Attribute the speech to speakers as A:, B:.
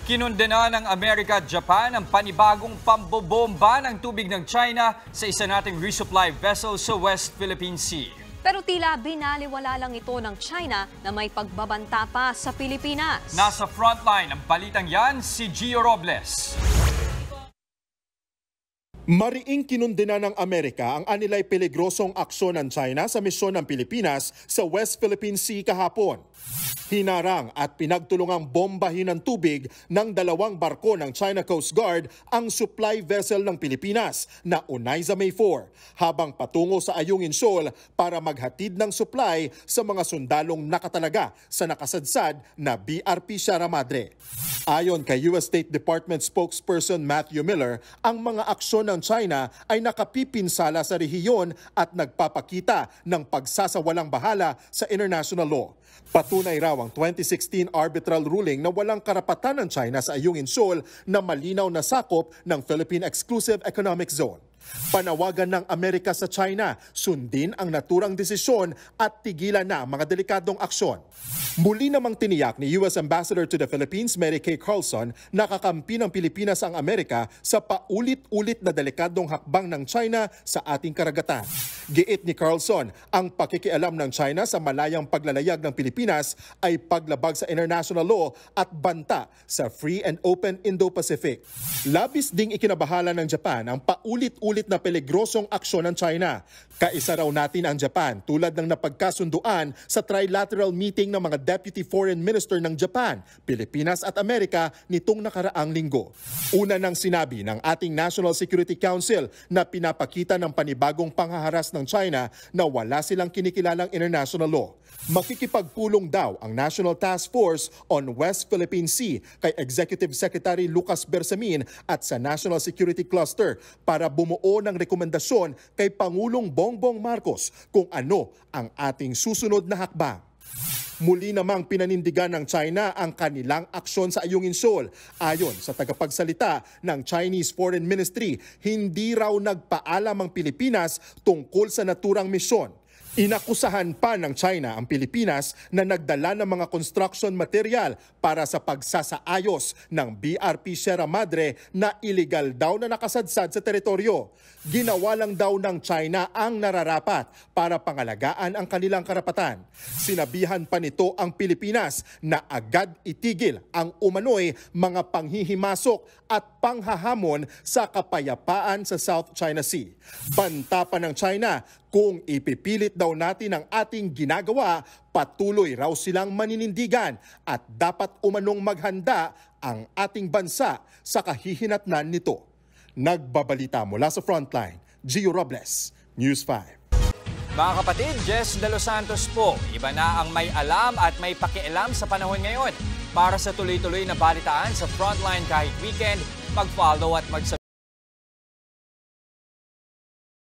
A: Kinundena ng Amerika at Japan ang panibagong pambobomba ng tubig ng China sa isa nating resupply vessel sa West Philippine Sea.
B: Pero tila binaliwala lang ito ng China na may pagbabanta pa sa Pilipinas.
A: Nasa frontline ang balitang yan si Gio Robles.
C: Mariing kinundena ng Amerika ang anilay peligrosong aksyon ng China sa misyon ng Pilipinas sa West Philippine Sea kahapon. Hinarang at pinagtulungang bombahin ng tubig ng dalawang barko ng China Coast Guard ang supply vessel ng Pilipinas na Onaiza May 4 habang patungo sa Ayungin Shoal para maghatid ng supply sa mga sundalong nakatalaga sa nakasadsad na BRP Sierra Madre. Ayon kay US State Department spokesperson Matthew Miller, ang mga aksyon ng China ay nakapipinsala sa rehiyon at nagpapakita ng pagsasawalang bahala sa international law. Patunay raw ang 2016 arbitral ruling na walang karapatan ng China sa Ayungin Shoal na malinaw na sakop ng Philippine Exclusive Economic Zone. Panawagan ng Amerika sa China, sundin ang naturang desisyon at tigilan na ang mga delikadong aksyon. Muli namang tiniyak ni US Ambassador to the Philippines Mary Kay Carlson na kakampi ng Pilipinas ang Amerika sa paulit-ulit na delikadong hakbang ng China sa ating karagatan. Giit ni Carlson, ang pakikialam ng China sa malayang paglalayag ng Pilipinas ay paglabag sa international law at banta sa free and open Indo-Pacific. Labis ding ikinabahala ng Japan ang paulit-ulit na peligrosong aksyon ng China. Kaisa raw natin ang Japan tulad ng napagkasunduan sa trilateral meeting ng mga Deputy Foreign Minister ng Japan, Pilipinas at Amerika nitong nakaraang linggo. Una nang sinabi ng ating National Security Council na pinapakita ng panibagong panghaharas ng China na wala silang kinikilalang international law. Makikipagpulong daw ang National Task Force on West Philippine Sea kay Executive Secretary Lucas Bersamin at sa National Security Cluster para bumuo ng rekomendasyon kay Pangulong Bongbong Marcos kung ano ang ating susunod na hakbang. Muli namang pinanindigan ng China ang kanilang aksyon sa Ayungin Shoal. Ayon sa tagapagsalita ng Chinese Foreign Ministry, hindi raw nagpaalam ang Pilipinas tungkol sa naturang misyon. Inakusahan pa ng China ang Pilipinas na nagdala ng mga construction material para sa pagsasaayos ng BRP Sierra Madre na iligal daw na nakasadsad sa teritoryo. Ginawa lang daw ng China ang nararapat para pangalagaan ang kanilang karapatan. Sinabihan pa nito ang Pilipinas na agad itigil ang umano'y mga panghihimasok at panghahamon sa kapayapaan sa South China Sea. Banta pa ng China, kung ipipilit daw natin ang ating ginagawa, patuloy raw silang maninindigan at dapat umanong maghanda ang ating bansa sa kahihinatnan nito. Nagbabalita mula sa Frontline, Gio Robles, News 5.
A: Mga kapatid, Jess De Los Santos po. Iba na ang may alam at may pakialam sa panahon ngayon. Para sa tuloy-tuloy na balitaan sa Frontline kahit weekend, mag-follow at mag-subscribe